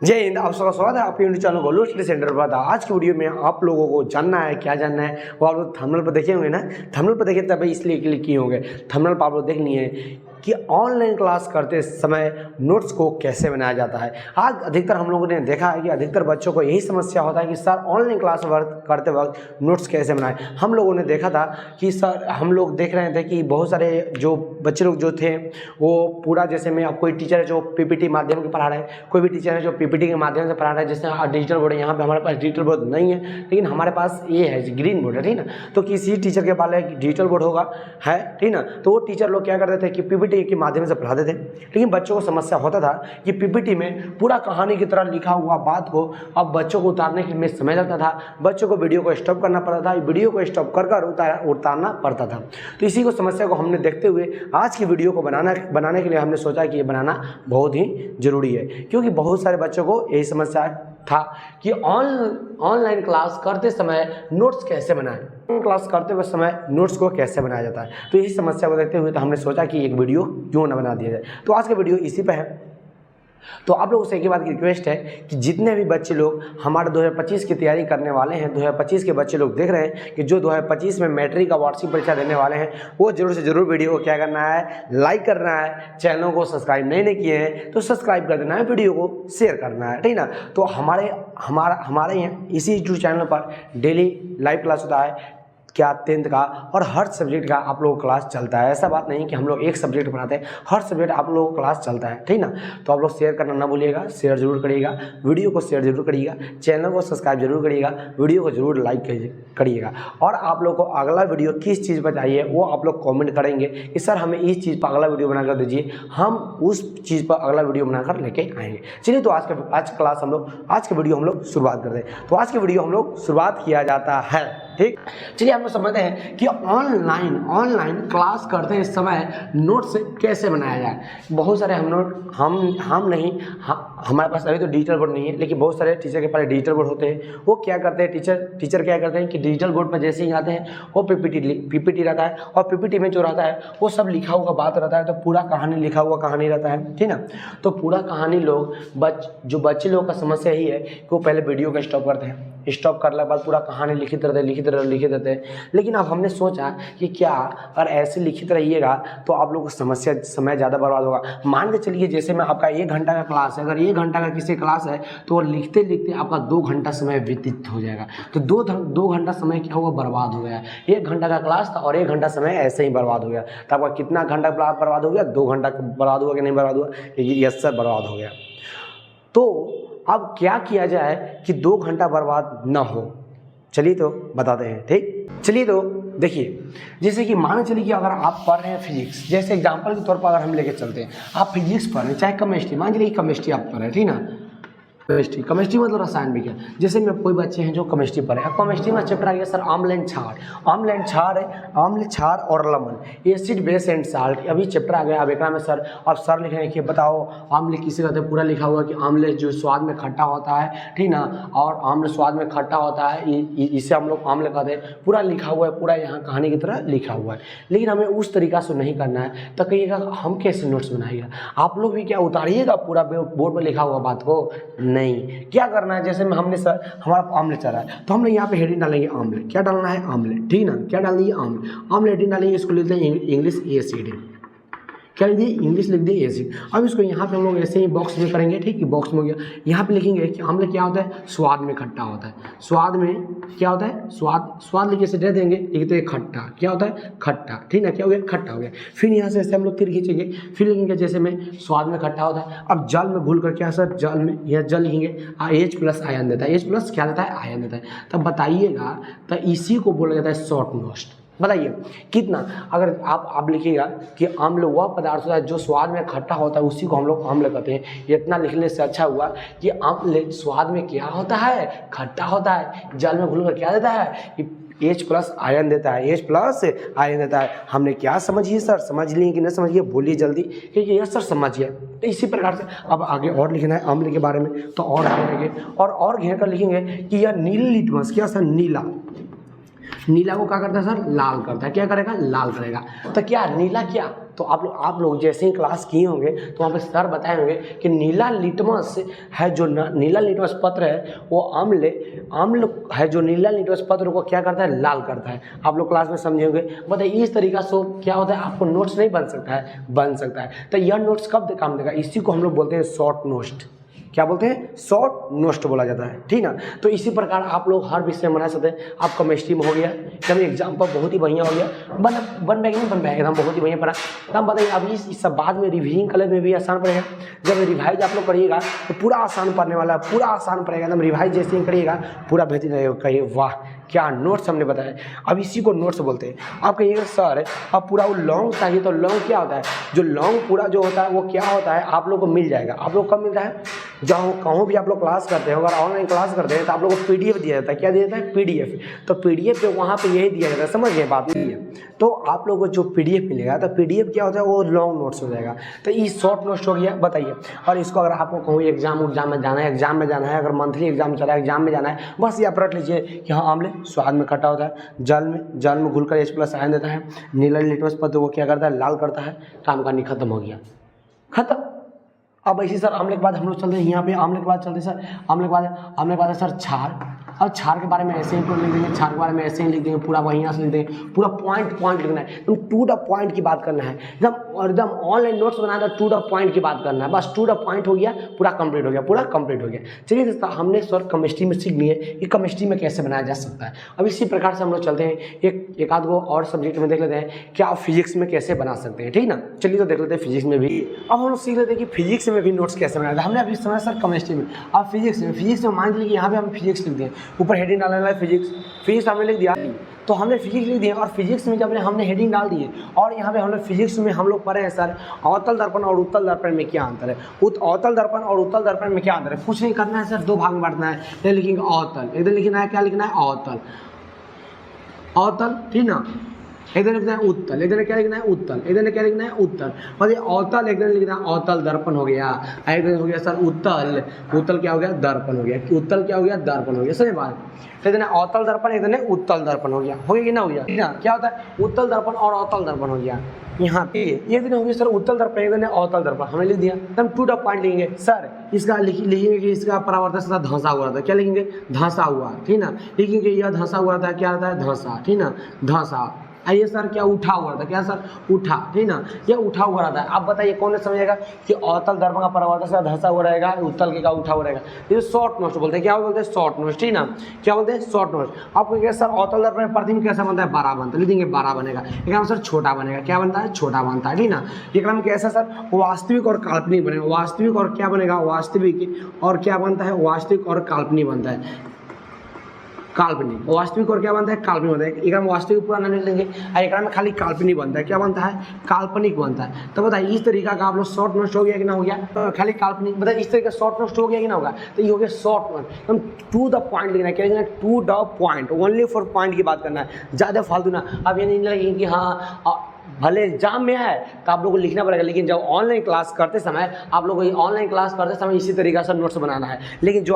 जय हिंद। आप सबका स्वागत है आपके YouTube channel Golu study centre पर। आज की वीडियो में आप लोगों को जानना है, क्या जानना है वो आप लोग थंबनेल पर देखे होंगे ना। थंबनेल पर देखे तभी इसलिए क्लिक किए होंगे। थंबनेल पर आप लोग देख लिए कि ऑनलाइन क्लास करते समय नोट्स को कैसे बनाया जाता है। आज अधिकतर हम लोगों ने देखा है कि अधिकतर बच्चों को यही समस्या होता है कि सर ऑनलाइन क्लास करते वक्त नोट्स कैसे बनाएं। हम लोगों ने देखा था कि सर हम लोग देख रहे थे कि बहुत सारे जो बच्चे लोग जो थे वो पूरा, जैसे मैं कोई टीचर है जो पीपीटी माध्यम के पढ़ा रहे हैं, कोई भी टीचर है जो पीपीटी के माध्यम से पढ़ा रहा है। जैसे डिजिटल बोर्ड है, यहाँ पे हमारे पास डिजिटल बोर्ड नहीं है, लेकिन हमारे पास ये है ग्रीन बोर्ड है, ठीक ना। तो किसी टीचर के पास डिजिटल बोर्ड होगा है, ठीक ना। तो वो टीचर लोग क्या करते थे कि पीपीटी के माध्यम से पढ़ाते थे, लेकिन बच्चों को समस्या होता था कि पीपीटी में पूरा कहानी की तरह लिखा हुआ बात को अब बच्चों को उतारने के लिए समय लगता था। बच्चों को वीडियो को स्टॉप करना पड़ता था, वीडियो को स्टॉप कर उतारना पड़ता था। तो इसी को समस्या को हमने देखते हुए आज की वीडियो को बनाने के लिए हमने सोचा कि ये बनाना बहुत ही जरूरी है, क्योंकि बहुत सारे बच्चों को यही समस्या था कि ऑनलाइन क्लास करते समय नोट्स कैसे बनाएं, क्लास करते हुए समय नोट्स को कैसे बनाया जाता है। तो यही समस्या को देखते हुए तो हमने सोचा कि एक वीडियो क्यों ना बना दिया जाए। तो आज का वीडियो इसी पे है। तो आप लोगों से एक ही बात की रिक्वेस्ट है कि जितने भी बच्चे लोग हमारे 2025 की तैयारी करने वाले हैं, 2025 के बच्चे लोग देख रहे हैं कि जो 2025 में मैट्रिक का वार्षिक परीक्षा देने वाले हैं, वो जरूर से जरूर वीडियो को क्या करना है, लाइक करना है। चैनल को सब्सक्राइब नहीं किए हैं तो सब्सक्राइब कर देना है, वीडियो को शेयर करना है, ठीक ना। तो हमारे यहाँ इसी यूट्यूब चैनल पर डेली लाइव क्लास होता है, क्या 10th का और हर सब्जेक्ट का आप लोगों को क्लास चलता है। ऐसा बात नहीं कि हम लोग एक सब्जेक्ट पढ़ाते हैं, हर सब्जेक्ट आप लोगों को क्लास चलता है, ठीक ना। तो आप लोग शेयर करना ना भूलिएगा, शेयर जरूर करिएगा, वीडियो को शेयर जरूर करिएगा, चैनल को सब्सक्राइब जरूर करिएगा, वीडियो को जरूर लाइक करिएगा। और आप लोग को अगला वीडियो किस चीज़ पर चाहिए वो आप लोग कॉमेंट करेंगे कि सर हमें इस चीज़ पर अगला वीडियो बनाकर दीजिए, हम उस चीज़ पर अगला वीडियो बनाकर लेके आएंगे। चलिए, तो आज की वीडियो हम लोग शुरुआत करते हैं। तो आज की वीडियो हम लोग शुरुआत किया जाता है, ठीक। चलिए, हम लोग समझते हैं कि ऑनलाइन क्लास करते समय नोट्स कैसे बनाया जाए। बहुत सारे हमारे पास अभी तो डिजिटल बोर्ड नहीं है, लेकिन बहुत सारे टीचर के पास डिजिटल बोर्ड होते हैं। वो क्या करते हैं, टीचर क्या करते हैं कि डिजिटल बोर्ड पर जैसे ही आते हैं वो पीपीटी रहता है, और पीपीटी में जो रहता है वो सब लिखा हुआ बात रहता है। तो पूरा कहानी लिखा हुआ कहानी रहता है, ठीक ना। तो पूरा कहानी लोग जो बच्चे लोगों का समस्या यही है कि वो पहले वीडियो को स्टॉप करते हैं, स्टॉप करने के बाद पूरा कहानी लिखित रहते हैं। लेकिन अब हमने सोचा कि क्या अगर ऐसे लिखित रहिएगा तो आप लोगों को समय ज़्यादा बर्बाद होगा। मान के चलिए जैसे में आपका 1 घंटा का क्लास है, अगर 1 घंटा का किसी क्लास है तो लिखते लिखते आपका 2 घंटा समय व्यतीत हो जाएगा। तो 2 घंटा समय क्या हुआ, बर्बाद हो गया। 1 घंटा का क्लास था और 1 घंटा समय ऐसे ही बर्बाद हो गया। तो आपका कितना घंटा बर्बाद हो गया, 2 घंटा बर्बाद हुआ कि नहीं बर्बाद हुआ, यस सर बर्बाद हो गया। तो अब क्या किया जाए कि 2 घंटा बर्बाद ना हो, चलिए तो बताते हैं, ठीक। चलिए तो देखिए, जैसे कि मान चलिए कि अगर आप पढ़ रहे हैं फिजिक्स, जैसे एग्जांपल के तौर पर अगर हम लेके चलते हैं, आप फिजिक्स पढ़ रहे हैं चाहे केमिस्ट्री, मान चलिए केमिस्ट्री आप पढ़ रहे हैं, ठीक ना। केमिस्ट्री मतलब रसायन विज्ञान। जैसे में कोई बच्चे हैं जो केमिस्ट्री पढ़े, अब केमिस्ट्री में चैप्टर आ गया सर आम्ल क्षार और लवण, एसिड बेस एंड साल्ट, अभी चैप्टर आ गया। अब एक में सर अब सर लिख रहे हैं कि बताओ आम्ल किसे कहते हैं, पूरा लिखा हुआ कि आम्ल जो स्वाद में खट्टा होता है, ठीक ना, और आम्ल स्वाद में खट्टा होता है, इसे हम लोग आम्ल कहते हैं। पूरा लिखा हुआ है, पूरा यहाँ कहानी की तरह लिखा हुआ है। लेकिन हमें उस तरीका से नहीं करना है। तो कहिएगा हम कैसे नोट्स बनाइएगा, आप लोग भी क्या उतारिएगा पूरा बोर्ड पर लिखा हुआ बात को, नहीं। क्या करना है, जैसे में हमने सर हमारा आमलेट चल रहा है तो हमने यहाँ पे हेडिंग डालेंगे आमलेट, क्या डालना है आमलेट, ठीक ना। क्या डाल दिए आमलेट हेडिंग डालेंगे, इसको लिखते हैं इंग्लिश एसिड, क्या लिख दिए इंग्लिश लिख दिए एसिड। अब इसको यहाँ पे हम लोग ऐसे ही बॉक्स में करेंगे, ठीक है, बॉक्स में हो गया। यहाँ पे लिखेंगे कि आमलेट क्या होता है, स्वाद में खट्टा होता है। स्वाद में क्या होता है, स्वाद लिखे से दे देंगे, लिखते हैं खट्टा, क्या होता है खट्टा, ठीक ना। क्या हो गया, खट्टा हो गया। फिर यहाँ से ऐसे हम लोग तीर खींचेंगे, फिर लिखेंगे जैसे में स्वाद में खट्टा होता है। अब जल में भूल कर क्या सर, जल में यह जल लिखेंगे, H+ आयन देता है, H+ क्या देता है, आयन देता है। तब बताइएगा, तो इसी को बोला जाता है शॉर्ट नोट्स। बताइए कितना, अगर आप लिखिएगा कि आम्ल वह पदार्थ होता है जो स्वाद में खट्टा होता है, उसी को हम लोग आम्ल कहते हैं। इतना लिखने से अच्छा हुआ कि आम्ल स्वाद में क्या होता है, खट्टा होता है। जल में घुलकर क्या देता है कि H+ आयन देता है, H+ आयन देता है। हमने क्या समझिए सर, समझ लिए कि नहीं समझिए, बोलिए जल्दी, क्योंकि यस सर समझिए। तो इसी प्रकार से अब आगे और लिखना है आम्ल के बारे में, तो और घेरेंगे और घेर कर लिखेंगे कि यह नील लिटमस, क्या सर, नीला को क्या करता है सर, लाल करता है। क्या करेगा, लाल करेगा। तो क्या नीला, क्या तो आप लोग जैसे ही क्लास किए होंगे तो वहाँ पे सर बताए होंगे कि नीला लिटमस है, जो नीला लिटमस पत्र है वो अम्ल है, जो नीला लिटमस पत्र को क्या करता है, लाल करता है। आप लोग क्लास में समझे होंगे। बताइए इस तरीका से क्या होता है, आपको नोट्स नहीं बन सकता है। तो यह नोट्स कब काम देगा, इसी को हम लोग बोलते हैं शॉर्ट नोट्स। क्या बोलते हैं, शॉर्ट नोट्स बोला जाता है, ठीक ना। तो इसी प्रकार आप लोग हर विषय में बना सकते हैं। आप केमिस्ट्री में हो गया, एकदम एग्जाम्पल बहुत ही बढ़िया हो गया, बन बैग नहीं बन बैग एकदम बहुत ही बढ़िया पढ़ा। तो हम बताइए अब इस सब बाद में रिविजन कलर में भी आसान पड़ेगा। जब रिवाइज आप लोग करिएगा तो पूरा आसान पढ़ने वाला है, पूरा आसान पड़ेगा एकदम। रिवाइज जैसे ही करिएगा पूरा बेहतरीन रहेगा। कहिए वाह क्या नोट्स हमने बताया। अब इसी को नोट्स बोलते हैं। आप कहिएगा सर अब पूरा वो लॉन्ग चाहिए, तो लॉन्ग क्या होता है, जो लॉन्ग पूरा जो होता है वो क्या होता है, आप लोग को मिल जाएगा। आप लोग कब मिलता है, जहाँ कहूँ भी आप लोग क्लास करते हैं, अगर ऑनलाइन क्लास करते हैं तो आप लोग को PDF दिया जाता है। क्या दिया जाता है, PDF। तो PDF पे वहाँ पे यही दिया जाता है, समझ गए बात नहीं है। तो आप लोगों को जो PDF मिलेगा तो PDF क्या होता है, वो लॉन्ग नोट्स हो जाएगा। तो ये शॉर्ट नोट्स हो गया। बताइए, और इसको अगर आपको कहूँ एग्जाम में जाना है, अगर मंथली एग्जाम चला है, एग्जाम में जाना है, बस ये आप रट लीजिए कि हाँ आमले स्वाद में खट्टा होता है, जल में घुलकर H+ आयन देता है, नीला लिटमस पत्र को क्या करता है, लाल करता है। काम कहानी खत्म हो गया, खत्म। अब ऐसे सर आमले के बाद हम लोग चलते हैं यहाँ पे, आमले के बाद चलते हैं सर, आमले के बाद है सर क्षार। अब क्षार के बारे में ऐसे ही लिख देंगे, क्षार के बारे में ऐसे ही लिख देंगे, पूरा वहीं से लिख देंगे, पूरा पॉइंट लिखना है, एकदम टू द पॉइंट की बात करना है एकदम ऑनलाइन नोट्स बनाना है, टू द पॉइंट की बात करना है, बस टू द पॉइंट हो गया, पूरा कंप्लीट हो गया। चलिए दोस्तों, हमने सर केमिस्ट्री में सीख लिए कि केमिस्ट्री में कैसे बनाया जा सकता है। अब इसी प्रकार से हम लोग चलते हैं एक आध गो और सब्जेक्ट में देख लेते हैं कि आप फिजिक्स में कैसे बना सकते हैं, ठीक ना। चलिए तो देख लेते हैं फिजिक्स में भी। अब हम लोग सीख लेते हैं कि फिजिक्स में भी नोट्स कैसे बनाते हैं। हमने अभी समझा सर केमिस्ट्री में, अब फिजिक्स में मान लीजिए यहाँ पे हम फिजिक्स लिख दें, ऊपर हेडिंग डालने वाला है फिजिक्स हमने लिख दिया, तो हमने फिजिक्स लिख दिया। और फिजिक्स में जब हमने हेडिंग डाल दिए, और यहाँ पे हमने फिजिक्स में हम लोग पढ़े हैं सर अवतल दर्पण और उत्तल दर्पण में क्या अंतर है, अवतल दर्पण और उत्तल दर्पण में क्या अंतर है। कुछ नहीं करना है सर, दो भाग में बांटना है। ये लिखेंगे अवतल, इधर लिखना है, क्या लिखना है, अवतल, ठीक ना। इधर लिखना है उत्तल, इधर क्या लिखना है, उत्तल, इधर क्या लिखना है, उत्तल। और ये अवतल इधर लिखना है, अवतल दर्पण हो गया। इधर हो गया सर उत्तल क्या हो गया, दर्पण हो गया। उत्तल क्या हो गया, दर्पण हो गया। सही बात। इधर अवतल दर्पण, इधर उत्तल दर्पण हो गया कि ना हो गया। क्या होता है, उत्तल दर्पण और अवतल दर्पण हो गया। यहाँ पे ये दिन हो गया सर उत्तल दर्पण, एक दिन अवतल दर्पण, हमने लिख दिया। हम टू द पॉइंट लिखेंगे सर, इसका लिखेंगे कि इसका परावर्तन सतह धंसा हुआ था। क्या लिखेंगे, धंसा हुआ, ठीक ना। लिखेंगे यह धंसा हुआ था, क्या रहता है, धंसा, ठीक ना, धंसा। आइए सर, क्या उठा हुआ था, क्या सर, उठा, ठीक ना, ये उठा हुआ रहता है। आप बताइए कौन समझेगा कि अवतल दर्पण का परावर्तन सर धंसा हुआ रहेगा, उत्तल के का उठा हुआ रहेगा। ये शॉर्ट नोट्स बोलते हैं। क्या बोलते हैं, शॉर्ट नोट्स, ठीक ना। क्या बोलते हैं, शॉर्ट नोट्स। आपको क्या सर अवतल दर्पण में प्रतिबिंब कैसा बनता है, 12 बनता है। लिख देंगे 12 बनेगा। एक सर छोटा बनेगा, क्या बनता है, छोटा बनता है, ठीक ना। एक नाम कैसा सर, वास्तविक और काल्पनिक बनेगा। वास्तविक और क्या बनेगा, वास्तविक और क्या बनता है, वास्तविक और काल्पनिक बनता है। काल्पनिक, वास्तविक और क्या बनता है, काल्पनिक बनता है। एक में वास्तविक पूरा नहीं लेंगे, और एक में खाली काल्पनिक बनता है। क्या बनता है, काल्पनिक बनता है। तो बताइए इस तरीका का आप लोग शॉर्ट नोट्स हो गया कि ना हो गया, तो खाली काल्पनिक। बताइए इस तरीके का शॉर्ट नोट्स हो गया कि ना होगा। तो ये हो गया शॉर्ट नोट, हम टू द पॉइंट लिखना है। क्या लिखना है, to the point, only for point की बात करना है, ज़्यादा फालतू ना। अब ये नहीं लगेगी कि हाँ भले एग्जाम में है तो आप लोग को लिखना पड़ेगा, लेकिन जब ऑनलाइन क्लास करते समय आप लोग को ऑनलाइन क्लास करते समय इसी तरीका से नोट्स बनाना है। लेकिन जो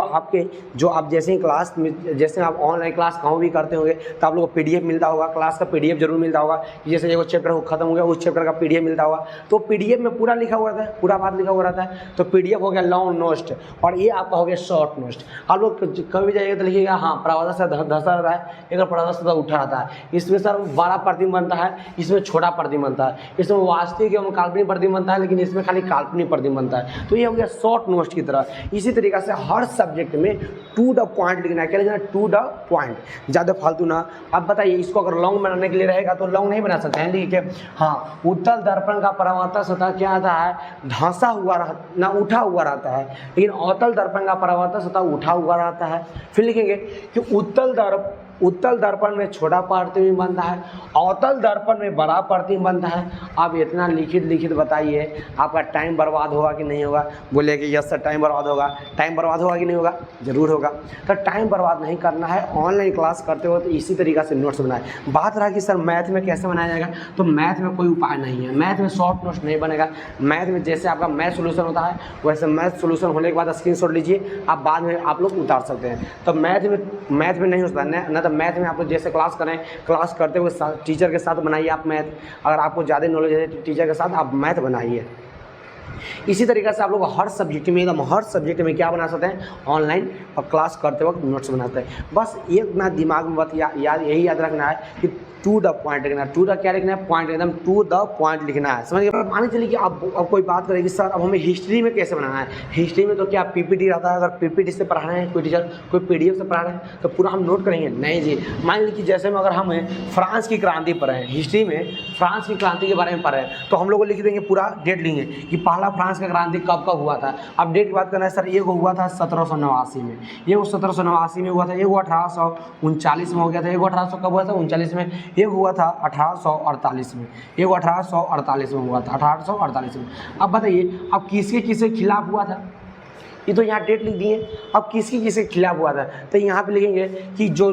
आप जैसे ही क्लास में, जैसे आप ऑनलाइन क्लास कहूँ भी करते होंगे तो आप लोग को PDF मिलता होगा, क्लास का PDF जरूर मिलता होगा। जैसे एक चैप्टर खत्म हो गया, उस चैप्टर का PDF मिलता होगा, तो PDF में पूरा लिखा हुआ रहता है, पूरा बात लिखा हुआ रहता है। तो PDF हो गया लॉन्ग नोट्स, और ये आपका हो गया शॉर्ट नोट्स। आप लोग कभी जाइएगा तो लिखिएगा हाँ परावर्तन से धंसा रहता है, एक परावर्तन से उठा रहता है। इसमें सर 12 प्रतिबिंब बनता है, इसमें छोटा प्रतिबिंब बनता है, इसमें वास्तविक एवं काल्पनिक प्रतिबिंब बनता है, लेकिन इसमें खाली काल्पनिक प्रतिबिंब बनता है। तो ये हो गया शॉर्ट नोट्स की तरह। इसी तरीके से हर सब्जेक्ट में टू द पॉइंट लिखना है। क्या लिखना है, टू द पॉइंट, ज़्यादा फालतू ना। अब बताइए इसको अगर लॉन्ग बनाने के लिए रहेगा तो लॉन्ग नहीं बना सकते हैं। लिखिए हाँ उत्तल दर्पण का परावर्तन सतह क्या आता है, धंसा हुआ ना उठा हुआ रहता है, लेकिन अवतल दर्पण का परावर्तन सतह उठा हुआ रहता है। फिर लिखेंगे कि उत्तल दर्पण में छोटा प्रतिबिंब बनता है, अवतल दर्पण में बड़ा प्रतिबिंब बनता है। आप इतना लिखित बताइए, आपका टाइम बर्बाद होगा कि नहीं होगा। बोले कि यस सर टाइम बर्बाद होगा। टाइम बर्बाद होगा कि नहीं होगा, जरूर होगा। तो टाइम बर्बाद नहीं करना है, ऑनलाइन क्लास करते हो तो इसी तरीका से नोट्स बनाए। बात रहा कि सर मैथ में कैसे बनाया जाएगा, तो मैथ में कोई उपाय नहीं है, मैथ में शॉर्ट नोट्स नहीं बनेगा। मैथ में जैसे आपका मैथ सोल्यूशन होता है वैसे मैथ सोल्यूशन होने के बाद स्क्रीनशॉट लीजिए, आप बाद में आप लोग उतार सकते हैं। तो मैथ में नहीं होता ना, तो मतलब मैथ में आप लोग जैसे क्लास करें, क्लास करते हुए टीचर के साथ बनाइए आप मैथ। अगर आपको ज़्यादा नॉलेज है तो टीचर के साथ आप मैथ बनाइए। इसी तरीक़े से आप लोग हर सब्जेक्ट में, एकदम हर सब्जेक्ट में क्या बना सकते हैं, ऑनलाइन और क्लास करते वक्त नोट्स बनाते हैं। बस एक ना दिमाग में बात यही याद रखना है कि टू द पॉइंट लिखना है। टू द क्या लिखना है, पॉइंट, एकदम टू द पॉइंट लिखना है, समझ गए। मान चलिए कि अब कोई बात करेगी सर अब हमें हिस्ट्री में कैसे बनाना है। हिस्ट्री में तो क्या पीपीटी रहता है, अगर पीपीटी से पढ़ा रहे हैं कोई टीचर, कोई पीडीएफ से पढ़ा रहे हैं तो पूरा हम नोट करेंगे, नहीं जी। मान लीजिए कि जैसे में अगर हमें फ्रांस की क्रांति पढ़े हैं, हिस्ट्री में फ्रांस की क्रांति के बारे में पढ़े हैं तो हम लोग को लिख देंगे, पूरा डेट लेंगे कि पहला फ्रांस का क्रांति कब कब हुआ था। अब डेट की बात करना है सर, एक हुआ था 1789 में, ये 1789 में हुआ था, एक 1839 में हो गया था, एक 1800 कब हुआ था, 39 में, एक हुआ था 1848 में, एक 1848 में हुआ था, 1848 में। अब बताइए अब किसके खिलाफ हुआ था, ये तो यहाँ डेट लिख दिए। अब किसके खिलाफ हुआ था तो यहाँ पे लिखेंगे कि जो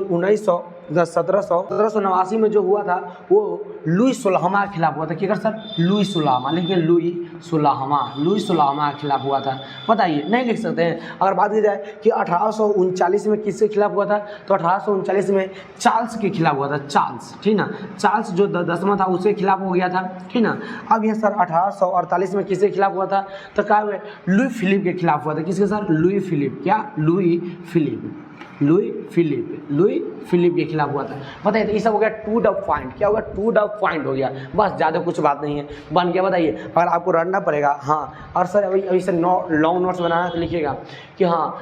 1789 में जो हुआ था वो लुई सोलहमा के खिलाफ हुआ था। क्या सर, लुई सोलहमा, लिखेंगे लुई सोलहमा के खिलाफ हुआ था। बताइए, नहीं लिख सकते हैं। अगर बात की जाए कि 1839 में किसके खिलाफ हुआ था तो 1839 में चार्ल्स के खिलाफ हुआ था, चार्ल्स, ठीक ना, चार्ल्स जो 10वां था उसके खिलाफ हो गया था, ठीक ना। अब ये सर 1848 में किसके खिलाफ हुआ था तो क्या हुआ, लुई फिलिप के खिलाफ हुआ था। किसके सर, लुई फिलिप, क्या, लुई फिलिप के खिलाफ हुआ था। बताइए, तो ये सब हो गया टू द पॉइंट। क्या होगा, टू द पॉइंट हो गया, बस, ज़्यादा कुछ बात नहीं है, बन गया। बताइए, अगर आपको रटना पड़ेगा, हाँ, और सर अभी से लॉन्ग नोट्स बनाना तो लिखिएगा कि हाँ,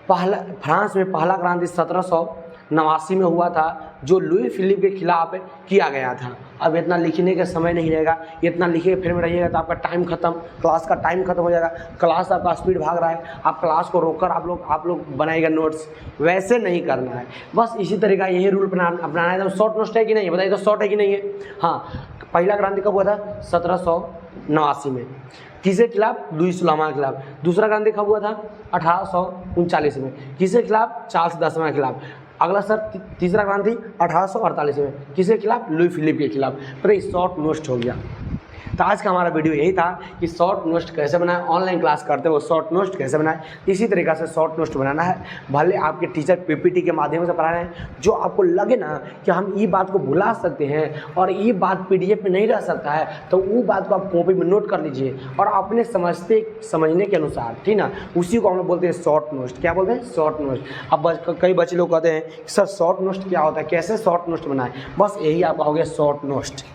फ्रांस में पहला क्रांति 1789 में हुआ था जो लुई फिलिप के खिलाफ किया गया था। अब इतना लिखने का समय नहीं रहेगा, इतना लिखे फिर में रहिएगा तो आपका टाइम खत्म, क्लास का टाइम खत्म हो जाएगा। क्लास आपका स्पीड भाग रहा है, आप क्लास को रोककर आप लोग बनाएगा नोट्स, वैसे नहीं करना है। बस इसी तरीका यही रूल अपनाना है। शॉर्ट नोट्स है कि नहीं, बताइए तो शॉर्ट है कि नहीं है। हाँ, पहला क्रांति कब हुआ था, 1789 में, किसके खिलाफ, लुई सोलहमा के खिलाफ। दूसरा क्रांति कब हुआ था, 1839 में, किसके खिलाफ, चार्ल्स 10वां के खिलाफ। अगला सर तीसरा क्रांति 1848 में, किसके खिलाफ, लुई फिलिप के खिलाफ। पर ये शॉर्ट नोट्स हो गया। तो आज का हमारा वीडियो यही था कि शॉर्ट नोट्स कैसे बनाएं, ऑनलाइन क्लास करते हो शॉर्ट नोट्स कैसे बनाएं। इसी तरीक़ा से शॉर्ट नोट्स बनाना है। भले आपके टीचर पीपीटी के माध्यम से पढ़ा रहे हैं, जो आपको लगे ना कि हम ये बात को भुला सकते हैं और ये बात पीडीएफ में नहीं रह सकता है तो वो बात को आप कॉपी में नोट कर लीजिए और अपने समझने के अनुसार, ठीक ना, उसी को हम लोग बोलते हैं शॉर्ट नोट्स। क्या बोलते हैं, शॉर्ट नोट्स। अब कई बच्चे लोग कहते हैं सर शॉर्ट नोट्स क्या होता है, कैसे शॉर्ट नोट्स बनाएं। बस यही आपका हो गया शॉर्ट नोट्स,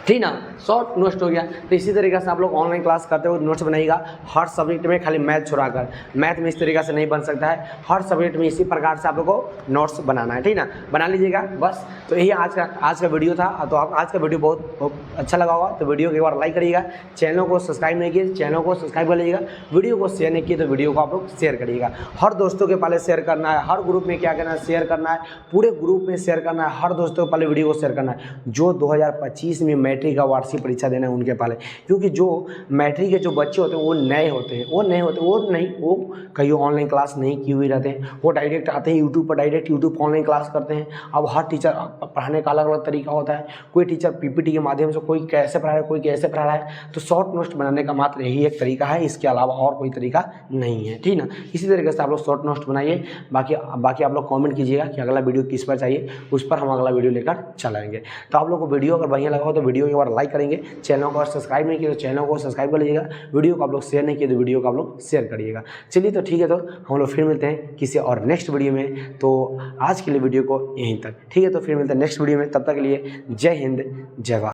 ठीक ना, शॉर्ट नोट्स हो गया। तो इसी तरीके से आप लोग ऑनलाइन क्लास करते हुए नोट्स बनाइएगा हर सब्जेक्ट में, खाली मैथ छोड़ाकर। मैथ में इस तरीके से नहीं बन सकता है, हर सब्जेक्ट में इसी प्रकार से आप लोग को नोट्स बनाना है, ठीक ना, बना लीजिएगा। बस, तो यही आज का वीडियो था। तो आप आज का वीडियो बहुत अच्छा लगा होगा तो वीडियो को एक बार लाइक करिएगा। चैनल को सब्सक्राइब नहीं किए, चैनल को सब्सक्राइब कर लीजिएगा। वीडियो को शेयर नहीं किए तो वीडियो को आप लोग शेयर करिएगा। हर दोस्तों के पहले शेयर करना है, हर ग्रुप में क्या करना है, शेयर करना है, पूरे ग्रुप में शेयर करना है, हर दोस्तों के पहले वीडियो को शेयर करना है। जो 2025 में मैट्रिक का वार्षिक परीक्षा देना है उनके पहले, क्योंकि जो मैट्रिक के जो बच्चे होते हैं वो नए होते हैं, वो कहीं ऑनलाइन क्लास नहीं की हुई रहते हैं, वो डायरेक्ट आते हैं यूट्यूब पर, डायरेक्ट यूट्यूब ऑनलाइन क्लास करते हैं। अब हर टीचर पढ़ाने का अलग अलग तरीका होता है, कोई टीचर पीपीटी के माध्यम से, कोई कैसे पढ़ा रहा है, कोई कैसे पढ़ा रहा है। तो शॉर्ट नोट्स बनाने का मात्र यही एक तरीका है, इसके अलावा और कोई तरीका नहीं है, ठीक ना। इसी तरीके से आप लोग शॉर्ट नोट्स बनाइए। बाकी आप लोग कमेंट कीजिएगा कि अगला वीडियो किस पर चाहिए, उस पर हम अगला वीडियो लेकर चलाएंगे। तो आप लोग को वीडियो अगर बढ़िया लगा हो तो वीडियो एक बार लाइक करेंगे, चैनल को सब्सक्राइब नहीं किया तो चैनल को सब्सक्राइब कर लीजिएगा, वीडियो को आप लोग शेयर नहीं किए तो वीडियो को आप लोग शेयर करिएगा। चलिए, तो ठीक है, तो हम लोग फिर मिलते हैं किसी और नेक्स्ट वीडियो में। तो आज के लिए वीडियो को यहीं तक, ठीक है, तो फिर मिलते हैं नेक्स्ट वीडियो में। तब तक के लिए जय हिंद, जय भारत।